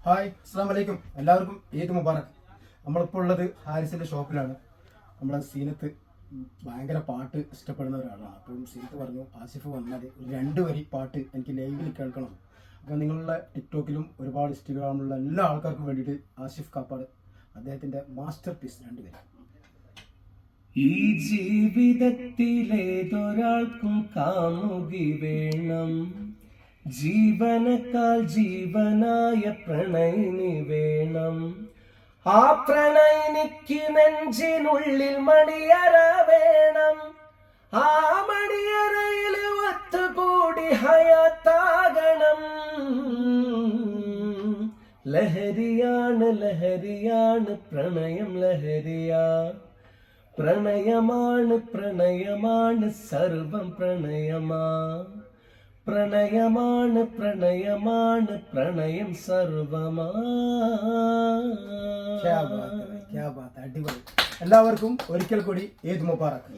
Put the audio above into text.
Hi അസ്സലാമു അലൈക്കും. എല്ലാവർക്കും ഈദ് മുബാറക്. നമ്മളിപ്പോൾ ഉള്ളത് ഹാരിസിന്റെ ഷോപ്പിലാണ്. നമ്മളെ സീനത്ത് ഭയങ്കര പാട്ട് ഇഷ്ടപ്പെടുന്ന ഒരാളാണ്. അപ്പം സീനത്ത് പറഞ്ഞു ആസിഫ് വന്നാൽ ഒരു 2 വരി പാട്ട് എനിക്ക് ലൈവിൽ കേൾക്കണം. അപ്പോൾ നിങ്ങളുടെ ടിക്ടോക്കിലും ഒരുപാട് ഇൻസ്റ്റഗ്രാമിലുള്ള എല്ലാ ആൾക്കാർക്കും വേണ്ടിയിട്ട് ആസിഫ് കാപ്പാട് അദ്ദേഹത്തിന്റെ മാസ്റ്റർ പീസ് 2 വരി. ഈ ജീവിതത്തിലേതൊരാൾക്കും കാമുകി വേണം, ജീവനക്കാൽ ജീവനായ പ്രണയിനി വേണം. ആ പ്രണയിനിക്ക് നെഞ്ചിനുള്ളിൽ മണിയറ വേണം. ആ മണിയറയിൽ ഒത്തുകൂടി ഹയാത്താകണം. ലഹരിയാണ് ലഹരിയാണ് പ്രണയം ലഹരിയാ, പ്രണയമാണ് പ്രണയമാണ് സർവം പ്രണയമാ, പ്രണയമാണ് പ്രണയമാണ് പ്രണയം സർവമാ. അടിപൊളി. എല്ലാവർക്കും ഒരിക്കൽ കൂടി ഈദ് മുബാറക്.